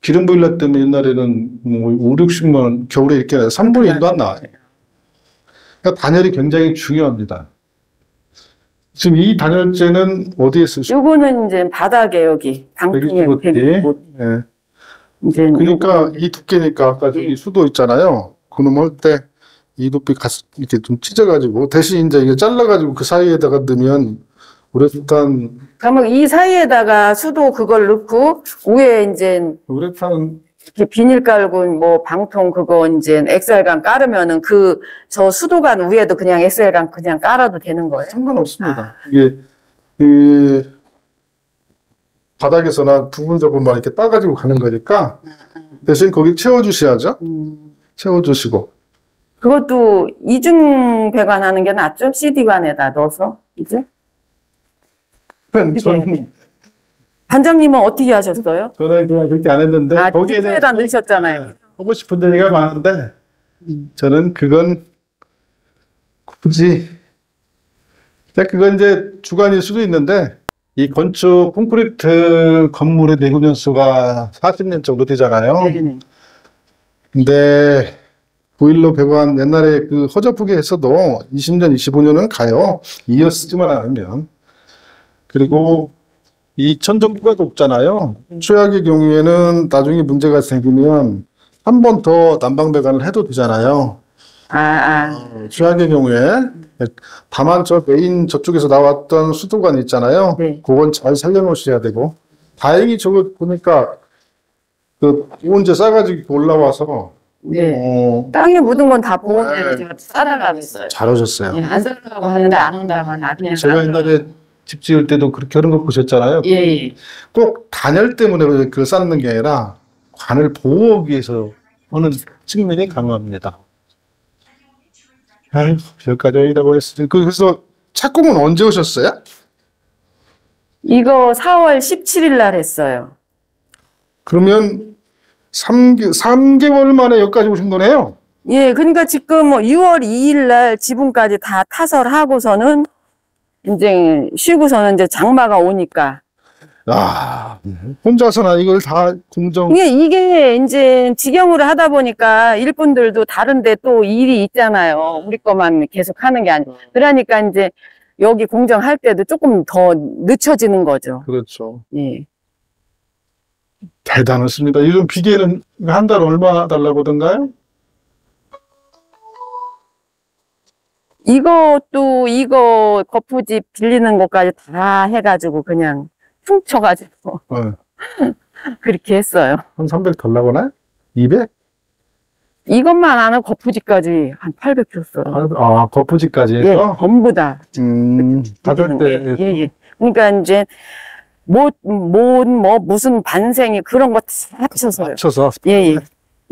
기름 보일러 때문에 옛날에는 뭐 5, 60만 원 겨울에 이렇게 3분의 1도 안 나와요. 그러니까 단열이 굉장히 중요합니다. 지금 이 단열재는 어디에 쓰시죠? 요거는 이제 바닥에 여기 방통에 125T. 예. 이제 그러니까 이 두께니까 아까 저기 수도 있잖아요. 그놈 할 때 이 높이 이렇게 좀 찢어가지고 대신 이제 이게 잘라가지고 그 사이에다가 넣으면 우레탄 그러면 이 사이에다가 수도 그걸 넣고 위에 이제 우레탄 이렇게 비닐 깔고 뭐 방통 그거 이제 엑셀강 깔으면은 저 수도관 위에도 그냥 엑셀강 그냥 깔아도 되는 거예요? 상관없습니다. 이게 그 바닥에서나 부분적으로만 이렇게 따가지고 가는 거니까 대신 거기 채워주셔야죠. 채워주시고. 그것도 이중 배관하는 게 낫죠? CD관에다 넣어서 이제? 저는 반장님은 어떻게 하셨어요? 그냥 그렇게 안 했는데 거기에 대해 디스플레이에다 넣으셨잖아요. 하고 싶은 얘기가 많은데 저는 그건 굳이 그건 이제 주관일 수도 있는데 이 건축 콘크리트 건물의 내구 연수가 40년 정도 되잖아요. 네네. 근데 보일러 배관 옛날에 그 허접하게 했어도 20년, 25년은 가요. 이어 쓰지만 않으면. 그리고 이 천정부가 높잖아요. 최악의 경우에는 나중에 문제가 생기면 한 번 더 난방 배관을 해도 되잖아요. 최악의 경우에 다만 저 메인 저쪽에서 나왔던 수도관 있잖아요. 네. 그건 잘 살려놓으셔야 되고 다행히 저거 보니까 그 보온재 싸가지고 올라와서 네. 땅에 묻은 건 다 보온재로 제가 싸라가고 있어요. 잘하셨어요. 네, 안 싸라고 하는데 안 온다면 그냥 제가 옛날에 집 지을 때도 그렇게 하는 거 보셨잖아요. 예. 꼭 단열 때문에 그걸 쌓는 게 아니라 관을 보호하기 위해서 하는 측면이 강합니다. 아유, 여기까지 하려고 했으니. 그래서 착공은 언제 오셨어요? 이거 4월 17일 날 했어요. 그러면 3개월 만에 여기까지 오신 거네요? 예, 그러니까 지금 뭐 6월 2일 날 지붕까지 다 타설하고서는 이제 쉬고서는 이제 장마가 오니까. 혼자서나 이걸 다 공정. 이게 이제 직영으로 하다 보니까 일꾼들도 다른데 또 일이 있잖아요. 우리 거만 계속 하는 게 아니고. 그러니까 이제 여기 공정할 때도 조금 더 늦춰지는 거죠. 그렇죠. 예. 대단하십니다. 요즘 비계는 한 달 얼마 달라고 하던가요? 이거 거푸집 빌리는 것까지 다 해가지고 그냥 퉁쳐가지고 그렇게 했어요. 한 300 달라고 하나요? 200? 이것만 안 하고 거푸집까지 한 800 줬어요. 거푸집까지 예, 해서? 전부 다. 받을 때. 예. 그러니까 이제 무슨 반생이 그런 거 다 합쳐서요. 합쳐서. 예.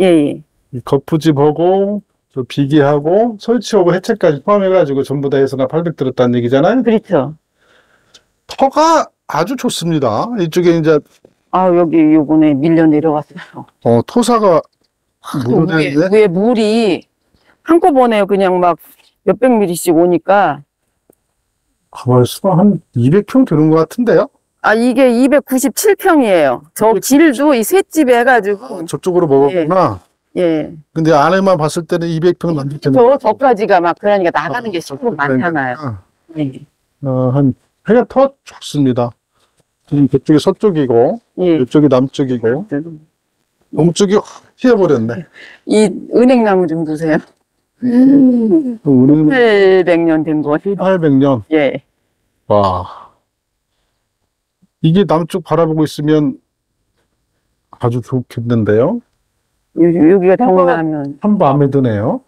이 거푸집하고 저 비계하고 설치하고 해체까지 포함해가지고 전부 다 해서 800 들었다는 얘기잖아요. 그렇죠. 터가 아주 좋습니다. 이쪽에 이제 여기 요번에 밀려 내려왔어요. 토사가 위에 물이 한꺼번에 그냥 막 몇백 미리씩 오니까. 가만히 있어봐. 한 200평 되는 것 같은데요? 이게 297평이에요. 저 길도 이 셋집에 해가지고. 저쪽으로 먹었구나. 예. 근데 안에만 봤을 때는 200평 넘게 저까지가 막 그러니까 나가는 게 조금 많잖아요. 예. 해가 더 좋습니다. 지금 그쪽이 서쪽이고, 예. 이쪽이 남쪽이고, 동쪽이 확 휘어버렸네. 이 은행나무 좀 보세요. 은행 800년 된 거. 800년. 예. 와. 이게 남쪽 바라보고 있으면 아주 좋겠는데요? 여기가 정말 한밤에 드네요.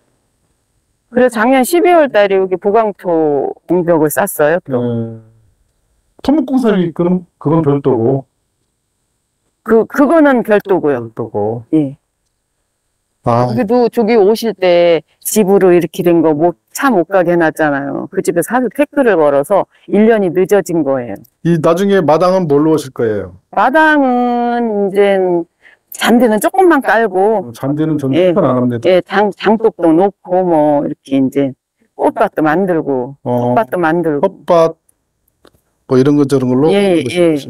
그래서 작년 12월 달에 여기 보강토 공벽을 쌌어요. 토목공사비 그건 별도고. 그거는 별도고요. 별도고. 예. 여기도 저기 오실 때 집으로 이렇게 된 거 차 못 가게 해놨잖아요. 그 집에서 하도 태클을 걸어서 1년이 늦어진 거예요. 이 나중에 마당은 뭘로 하실 거예요? 마당은 이제 잔디는 조금만 깔고. 잔디는 전 추천 안 합니다. 예, 장독도 놓고 뭐 이렇게 이제 꽃밭도 만들고 텃밭도 만들고 텃밭 뭐 이런 거 저런 걸로 예.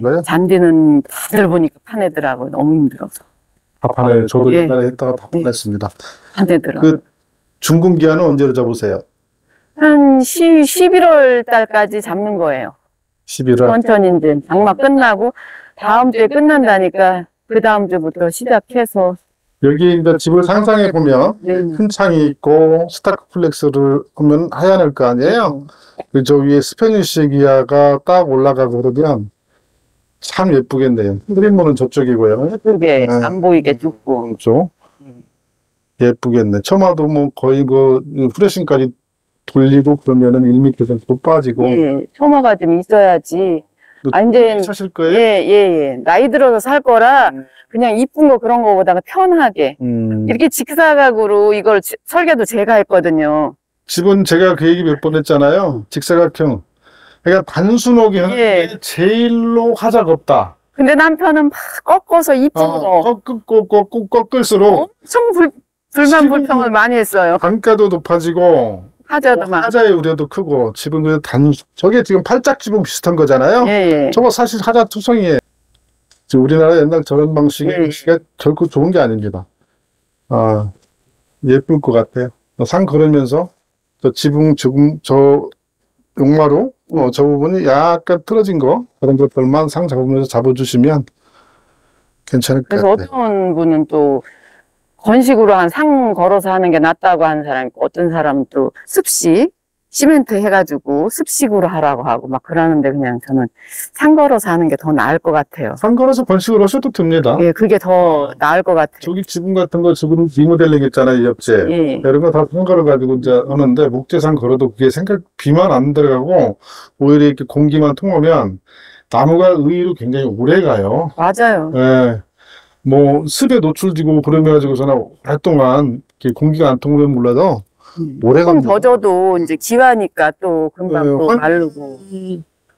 거예요? 잔디는 다들 보니까 파내더라고요. 너무 힘들어서. 다 파내요. 저도 옛날에 했다가 다 파냈습니다. 파내더라고요. 준공 기한은 언제로 잡으세요? 한 11월 달까지 잡는 거예요. 11월. 천천히 이제 장마 끝나고 다음 주에 끝난다니까 그 다음 주부터 시작해서. 여기 이제 집을 상상해 보면 큰 창이 있고 스타크 플렉스를 보면 하얀 거 아니에요? 저 위에 스페니쉬 기아가 딱 올라가고 그러면 참 예쁘겠네요. 그림모는 저쪽이고요. 예쁘게 네. 안 보이게 줍고. 그렇죠. 예쁘겠네. 처마도 뭐 거의 그 후레싱까지 돌리고 그러면은 1m 정도 빠지고. 예, 처마가 좀 있어야지. 아, 이제, 사실 거예요? 예, 예, 예. 나이 들어서 살 거라 그냥 이쁜 거 그런 거보다가 편하게. 이렇게 직사각으로 이걸 설계도 제가 했거든요. 집은 제가 그 얘기 몇 번 했잖아요. 직사각형. 그러니까 단순하게 하는 예. 게 제일로 하자가 없다. 근데 남편은 막 꺾어서 이쁘고 꺾을수록 엄청 불만 불평을 많이 했어요. 단가도 높아지고 하자도 막. 하자의 우려도 크고 집은 그냥 저게 지금 팔짝 지붕 비슷한 거잖아요. 예, 예. 저거 사실 하자 투성이에요. 지금 우리나라 옛날 저런 방식의 예. 글씨가 결코 좋은 게 아닙니다. 아, 예쁠 것 같아요. 산 걸으면서 저 지붕 저 용마루 저 부분이 약간 틀어진 거 그런 것들만 상 잡으면서 잡아주시면 괜찮을 것 그래서 같아요. 어떤 분은 또 건식으로 한 상 걸어서 하는 게 낫다고 하는 사람이 있고, 어떤 사람은 또 습식 시멘트 해가지고 습식으로 하라고 하고 막 그러는데, 그냥 저는 상 걸어서 하는 게 더 나을 것 같아요. 상 걸어서 건식으로 하셔도 됩니다. 예, 그게 더 나을 것 같아요. 저기 지붕 같은 거 지금 리모델링 했잖아요, 옆재. 예. 이런 거 다 상 걸어가지고 이제 하는데, 목재상 걸어도 그게 비만 안 들어가고, 오히려 이렇게 공기만 통하면, 나무가 의외로 굉장히 오래 가요. 맞아요. 예. 뭐, 습에 노출되고 그러면서는 오랫동안 이렇게 공기가 안 통하면 몰라도, 오래 조금 갑니다. 더 져도 이제 기와니까 또 금방 예, 또 환- 마르고.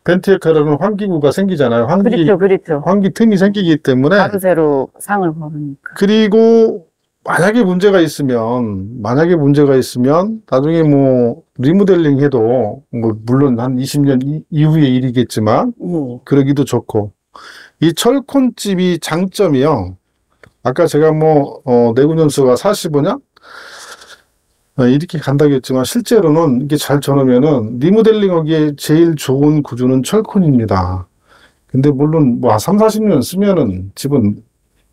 벤트 역할은 환기구가 생기잖아요. 그렇죠, 그렇죠. 환기 틈이 생기기 때문에. 가로세로 상을 걸으니까. 그리고 만약에 문제가 있으면 나중에 뭐 리모델링 해도 뭐 물론 한 20년 이후의 일이겠지만 예. 그러기도 좋고 이 철콘집이 장점이요. 아까 제가 뭐 내구 연수가 45년 이렇게 간다고 했지만 실제로는 이게 잘 쳐놓으면은 리모델링하기에 제일 좋은 구조는 철콘입니다. 근데 물론 뭐 3, 40년 쓰면은 집은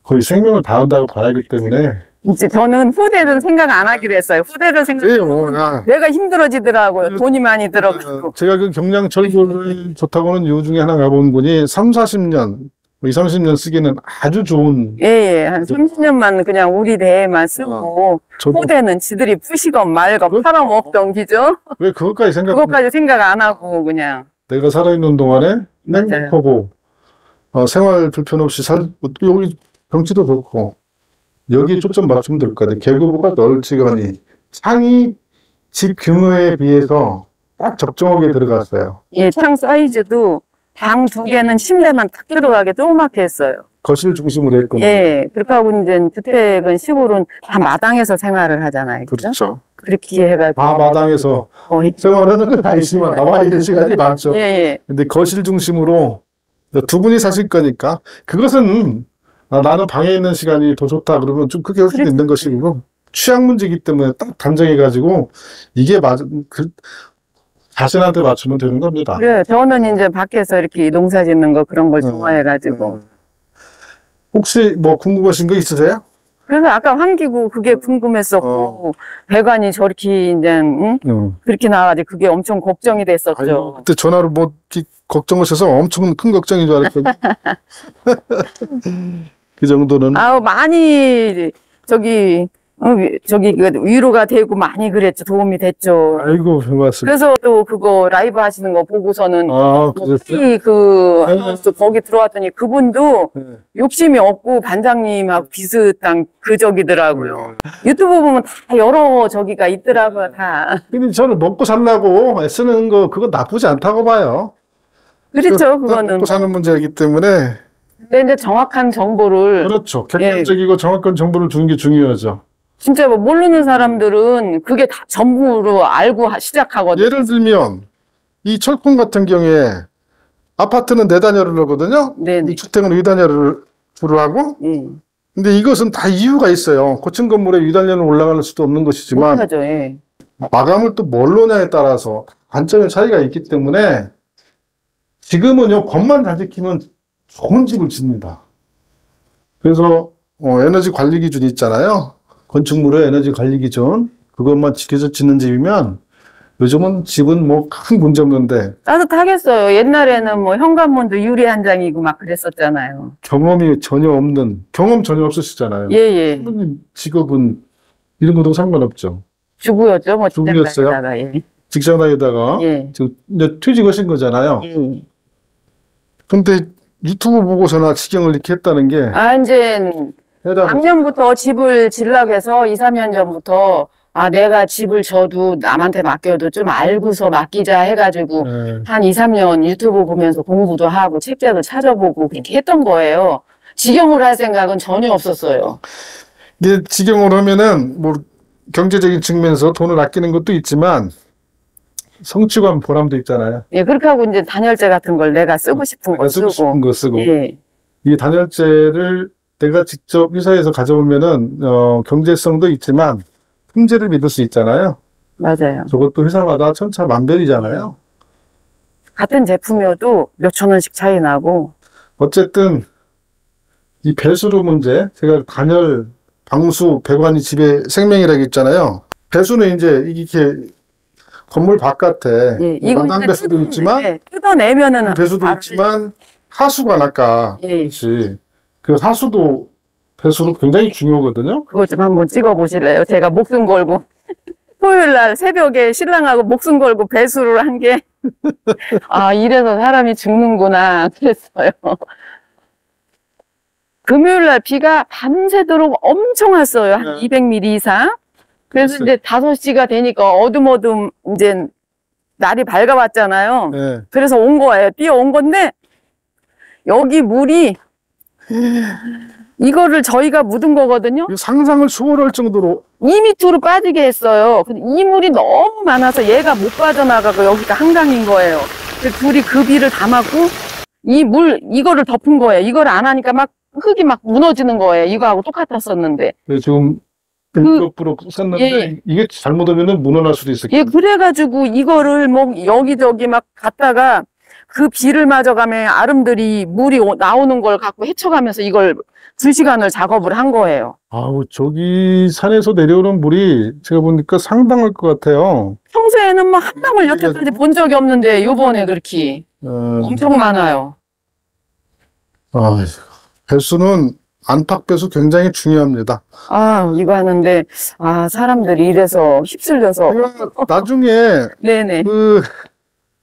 거의 생명을 다한다고 봐야 하기 때문에 이제 저는 후대를 생각 안 하기로 했어요. 후대를 예, 생각하면 내가 힘들어지더라고요. 돈이 많이 들어가고. 제가 그 경량 철골을 좋다고는 이유 중에 하나 가본 분이 3, 40년, 2, 30년 쓰기는 아주 좋은 예, 예. 한 30년만 그냥 우리 대에만 쓰고, 저도 후대는 지들이 부시건 말건 팔아먹던 기죠? 왜 그것까지 그것까지 생각 안 하고 그냥. 내가 살아있는 동안에 맞아요. 행복하고 생활 불편 없이 여기 경치도 좋고 여기 초점 맞추면 될 것 같아요. 계곡보다 넓지거니 창이 집 규모에 비해서 딱 적정하게 들어갔어요. 예, 창 사이즈도 방 2개는 침대만 딱 들어가게 조그맣게 했어요. 거실 중심으로 했구나. 예, 그렇게 하고 이제 주택은 시골은 다 마당에서 생활을 하잖아요. 그죠? 그렇죠. 그렇게 해가지고. 다 마당에서 거의. 생활하는 건 아니지만 나와 있는 시간이 많죠. 예, 예. 근데 거실 중심으로 두 분이 사실 거니까 그것은 나는 방에 있는 시간이 더 좋다 그러면 좀 크게 할 수도 있는 것이고 취향 문제이기 때문에 딱 단정해가지고 이게 자신한테 맞추면 되는 겁니다. 그래요. 저는 이제 밖에서 이렇게 농사 짓는 거 그런 걸 좋아해가지고. 혹시 뭐 궁금하신 거 있으세요? 그래서 아까 환기구 그게 궁금했었고, 배관이 저렇게 이제, 응? 그렇게 나와가지고 그게 엄청 걱정이 됐었죠. 아이고, 그때 전화로 뭐 걱정하셔서 엄청 큰 걱정인 줄 알았거든요. 그 정도는. 아우, 많이, 그 위로가 되고 많이 그랬죠. 도움이 됐죠. 아이고, 별 말씀. 그래서 또 그거 라이브 하시는 거 보고서는 그랬어요? 하우스 거기 들어왔더니 그분도 네. 욕심이 없고 반장님하고 비슷한 그 적이더라고요. 유튜브 보면 다 여러 저기가 있더라고요, 다. 근데 저는 먹고 살라고 쓰는 거 그거 나쁘지 않다고 봐요. 그렇죠, 그거는. 먹고 사는 문제이기 때문에. 근데 이제 정확한 정보를 그렇죠. 객관적이고 정확한 정보를 주는 게 중요하죠. 진짜 뭐 모르는 사람들은 그게 다 전부로 알고 시작하거든요. 예를 들면 이 철콘 같은 경우에 아파트는 4단열을 하거든요. 네네. 이 주택은 위단열을 주로 하고. 근데 이것은 다 이유가 있어요. 고층 건물에 위단열은 올라갈 수도 없는 것이지만 못하죠, 예. 마감을 또 뭘로 냐에 따라서 관점의 차이가 있기 때문에 지금은요, 법만 잘 지키면 좋은 집을 짓습니다. 그래서 에너지 관리 기준이 있잖아요. 건축물의 에너지 관리 기준 그것만 지켜서 짓는 집이면 요즘은 집은 뭐 큰 문제 없는데 따뜻하겠어요. 옛날에는 뭐 현관문도 유리 한 장이고 막 그랬었잖아요. 경험 전혀 없으시잖아요. 예, 예. 선생님 직업은 이런 것도 상관없죠. 주부였죠. 뭐 주부였어요? 직장다니다가, 예. 직장 다니다가 예. 지금 이제 퇴직하신 거잖아요. 예. 근데 유튜브 보고서나 직영을 이렇게 했다는 게 아, 이제 작년부터 집을 질라고 해서 2, 3년 전부터 아, 내가 집을 져도 남한테 맡겨도 좀 알고서 맡기자 해가지고 예, 한 2, 3년 유튜브 보면서 공부도 하고 책자도 찾아보고 그렇게 했던 거예요. 직영을 할 생각은 전혀 없었어요. 이게 직영을 하면은 뭐 경제적인 측면에서 돈을 아끼는 것도 있지만 성취감 보람도 있잖아요. 예, 그렇게 하고 이제 단열재 같은 걸 내가 쓰고 싶은 거 쓰고 싶은 쓰고. 거 쓰고 예. 이 단열재를 내가 직접 회사에서 가져오면은 경제성도 있지만 품질을 믿을 수 있잖아요. 맞아요. 저것도 회사마다 천차만별이잖아요. 같은 제품이어도 몇천 원씩 차이 나고. 어쨌든 이 배수로 문제, 제가 단열, 방수, 배관이 집의 생명이라고 했잖아요. 배수는 이제 이렇게 건물 바깥에 예, 이거 마당 이제 배수도 있지만 예, 뜯어내면은 배수도 바로 있지만 하수가 아까 예. 그렇지. 그 하수도 배수로 굉장히 중요하거든요. 그거 좀 한번 찍어 보실래요? 제가 목숨 걸고 토요일 날 새벽에 신랑하고 목숨 걸고 배수를 한 게 아, 이래서 사람이 죽는구나 그랬어요. 금요일 날 비가 밤새도록 엄청 왔어요. 한 네. 200mm 이상. 그래서 글쎄. 이제 5시가 되니까 어둠어둠 이제 날이 밝아왔잖아요. 네. 그래서 온 거예요. 뛰어온 건데 여기 물이 이거를 저희가 묻은 거거든요. 이거 상상을 초월할 정도로 2m로 빠지게 했어요. 근데 이 물이 너무 많아서 얘가 못 빠져나가고 여기가 한강인 거예요. 그래서 둘이 그 비를 다 맞고 이거를 덮은 거예요. 이걸 안 하니까 막 흙이 막 무너지는 거예요. 이거하고 똑같았었는데. 지금 불법으로 썼는데 예. 이게 잘못하면 무너날 수도 있어요. 예, 그래가지고 이거를 뭐 여기저기 막 갔다가 그 비를 맞아가면 아름들이 물이 나오는 걸 갖고 헤쳐가면서 이걸 2시간을 작업을 한 거예요. 아우, 저기 산에서 내려오는 물이 제가 보니까 상당할 것 같아요. 평소에는 뭐 한 방울 여태까지 본 적이 없는데 요번에 그렇게 엄청 많아요. 배수는 안팎 배수 굉장히 중요합니다. 아, 이거 하는데 아, 사람들이 이래서 휩쓸려서 제가 나중에 네네.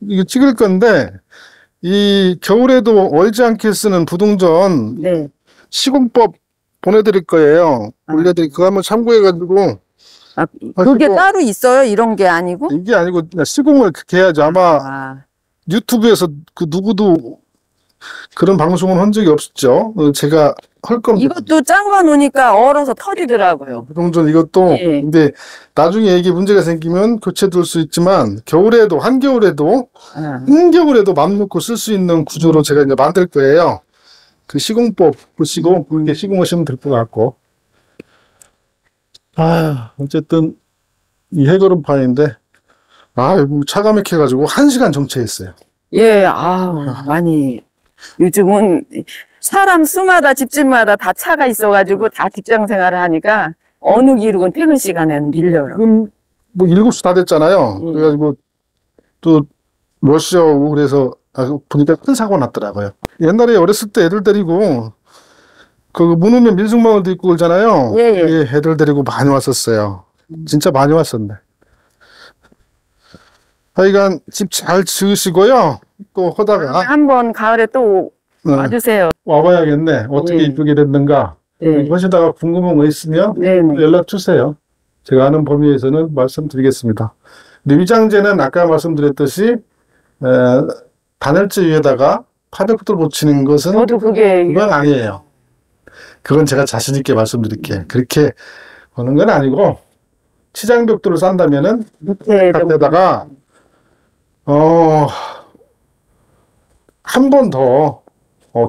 이거 찍을 건데 이 겨울에도 얼지 않게 쓰는 부동전 네. 시공법 보내드릴 거예요. 아. 올려드릴 그거 한번 참고해가지고 아, 그게 그거- 따로 있어요? 이런 게 아니고? 이게 아니고 그냥 시공을 그렇게 해야지. 아마 아, 유튜브에서 그 누구도 그런 방송은 한 적이 없었죠. 제가 할 겁니다. 이것도 짠 거 놓으니까 얼어서 터지더라고요. 부동전 이것도 예. 근데 나중에 이게 문제가 생기면 교체될 수 있지만 겨울에도 한겨울에도 아, 한겨울에도 맘 놓고 쓸 수 있는 구조로 제가 이제 만들 거예요. 그 시공법 보시고 그게 시공하시면 될 것 같고. 어쨌든 이 해거름판인데 차가 막혀가지고 1시간 정체했어요. 예, 아, 많이 요즘은 사람 수마다 집집마다 다 차가 있어가지고 다 직장 생활을 하니까 어느 기록은 퇴근 시간에는 밀려요. 지금 뭐 7시 다 됐잖아요. 그래가지고 또 러시아 오고 그래서 보니까 큰 사고 났더라고요. 옛날에 어렸을 때 애들 데리고 그 문우면 민속마을도 있고 그러잖아요. 예, 예. 예, 애들 데리고 많이 왔었어요. 진짜 많이 왔었네. 하여간 집 잘 지으시고요. 또 하다가 한번 가을에 또 와주세요. 와봐야겠네. 어떻게 예. 이쁘게 됐는가. 네. 하시다가 궁금한 거 있으면 네네. 연락 주세요. 제가 아는 범위에서는 말씀드리겠습니다. 근데 위장제는 아까 말씀드렸듯이 단열재 위에다가 파벽돌 붙이는 것은 저도 그게 그건 아니에요. 그건 제가 자신 있게 말씀드릴게요. 그렇게 하는 건 아니고 치장벽돌을 싼다면은 밑에 좀 바깥에다가 한 번 더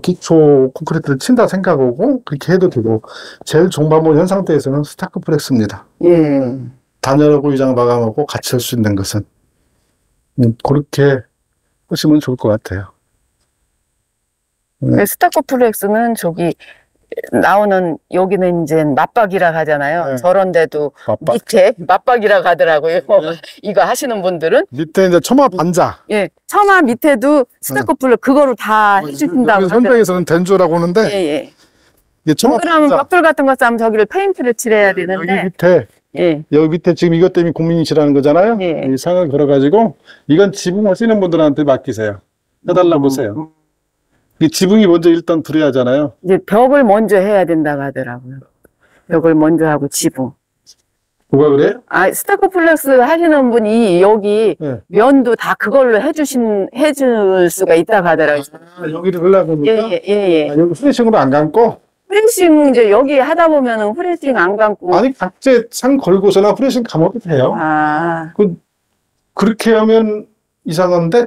기초 콘크리트를 친다 생각하고 그렇게 해도 되고 제일 좋은 방법은 현 상태에서는 스타크 프렉스입니다. 예. 단열하고 위장 마감하고 같이 할 수 있는 것은 그렇게 하시면 좋을 것 같아요. 스타코플렉스는 저기 나오는 여기는 이제 맞박이라 하잖아요. 네. 저런데도 맞박. 밑에 맞박이라 하더라고요. 이거 하시는 분들은. 밑에 이제 처마 반자. 예, 처마 밑에도 스타코플러 그거를 다 해주신다고 하더라고요. 현장에서는 된조라고 하는데 예, 예. 이게 처마 그러면 반자. 벽돌 같은 거 싸면 저기를 페인트를 칠해야 여기 되는데. 밑에 예. 여기 밑에 지금 이것 때문에 고민이 싫어하는 거잖아요. 예. 이 상을 걸어가지고 이건 지붕을 쓰는 분들한테 맡기세요. 해달라고 보세요. 이 지붕이 먼저 일단 불해야잖아요. 이제 벽을 먼저 해야 된다고 하더라고요. 벽을 먼저 하고 지붕. 뭐가 그래요? 아, 스타코플렉스 하시는 분이 여기 네. 면도 다 그걸로 해줄 수가 있다고 하더라고요. 아, 여기를 하려고 하니까 예, 예, 예. 아, 여기 후레싱으로 안 감고 후레싱 이제 여기 하다 보면은 후레싱 안 감고. 아니 각재 상 걸고서나 후레싱 감아도 돼요. 아. 그렇게 하면 이상한데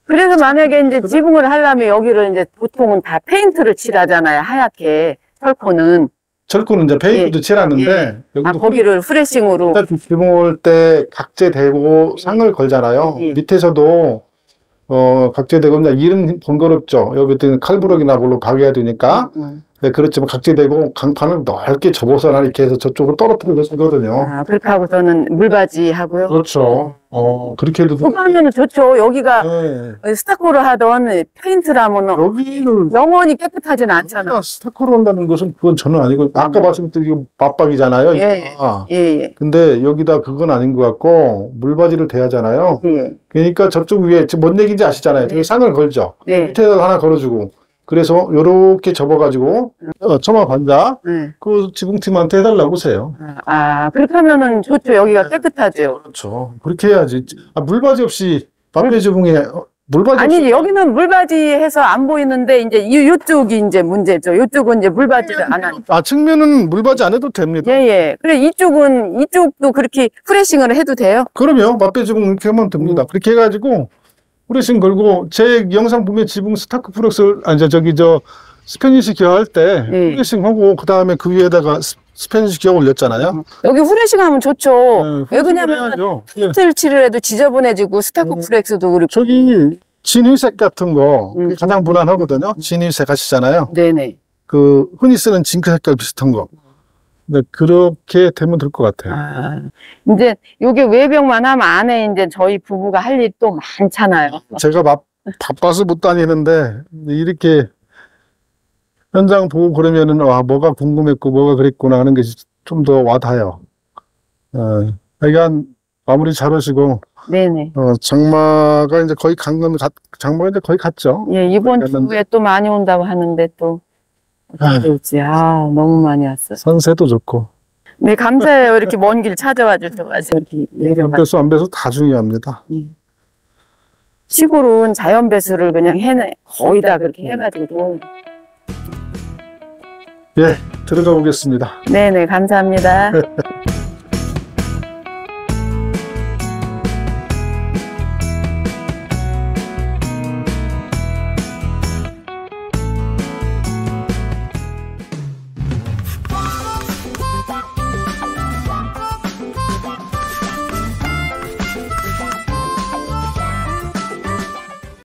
그래서 만약에 이제 지붕을 하려면 여기를 이제 보통은 다 페인트를 칠하잖아요. 하얗게. 철코는. 철코는 이제 페인트도 예. 칠하는데 아, 여기도 거기를 후레싱으로. 지붕 올 때 각재 대고 상을 걸잖아요. 예. 밑에서도 각재 대고 그냥 일은 번거롭죠. 여기 칼부럭이나 뭘로 박아야 되니까. 네, 그렇지만 각재되고 강판을 넓게 접어서 이렇게 해서 저쪽으로 떨어뜨리고 쓰거든요. 아, 그렇게 하고 저는 물바지 하고요. 그렇죠. 그렇게 해도 그거 하면은 좋죠. 여기가 네. 스타코를 하던 페인트라면 여기는 영원히 깨끗하진 않잖아. 스타코로 한다는 것은 그건 저는 아니고 아까 말씀드린 맞박이잖아요. 예, 아, 예, 예. 근데 여기다 그건 아닌 것 같고 물바지를 대야잖아요. 예. 그러니까 저쪽 위에 지금 뭔 얘기인지 아시잖아요. 저기 상을 걸죠. 네. 밑에다 하나 걸어주고 그래서 요렇게 접어가지고 처마 반자 네. 그 지붕팀한테 해달라고 하세요. 아, 그렇게 하면은 좋죠. 여기가 깨끗하죠. 그렇죠. 그렇게 해야지. 아, 물바지 없이 밥배 지붕에 물바지 아니, 없이 여기는 물바지 해서 안 보이는데, 이제 이쪽이 이제 문제죠. 이쪽은 이제 물바지를 안 하니까. 아, 측면은 물바지 안 해도 됩니다. 예, 예. 그래, 이쪽도 그렇게 프레싱을 해도 돼요? 그럼요. 밥배 지붕 이렇게 하면 됩니다. 그렇게 해가지고 후레싱 걸고 제 영상 보면 지붕 스타크프렉스 스패니시 기어 할 때 네. 후레싱 하고 그 다음에 그 위에다가 스패니시 기어 올렸잖아요. 여기 후레싱 하면 좋죠. 네, 왜 그러냐면, 해야죠. 예. 페인트를 해도 지저분해지고, 스타코플렉스도 그렇고. 저기 진위색 같은 거 그게 가장 무난하거든요. 진위색 하시잖아요. 네네. 그 흔히 쓰는 징크 색깔 비슷한 거. 네, 그렇게 되면 될 것 같아요. 아, 이제 요게 외벽만 하면 안에 이제 저희 부부가 할 일이 또 많잖아요. 제가 바빠서 못 다니는데 이렇게 현장 보고 그러면은 와 뭐가 궁금했고 뭐가 그랬구나 하는 것이 좀 더 와닿아요. 하여간 마무리 잘 하시고 네네. 장마가 이제 거의 장마가 이제 거의 갔죠. 예, 이번 그랬는데. 주에 또 많이 온다고 하는데 또. 아. 그렇지. 아, 너무 많이 왔어요. 선세도 좋고 네, 감사해요. 이렇게 먼 길 찾아와 주셔가지고 이렇게 내려가. 배수 안 배수 다 중요합니다. 시골은 자연 배수를 그냥 거의 다 그렇게 해가지고. 예, 들어가 보겠습니다. 네네, 감사합니다.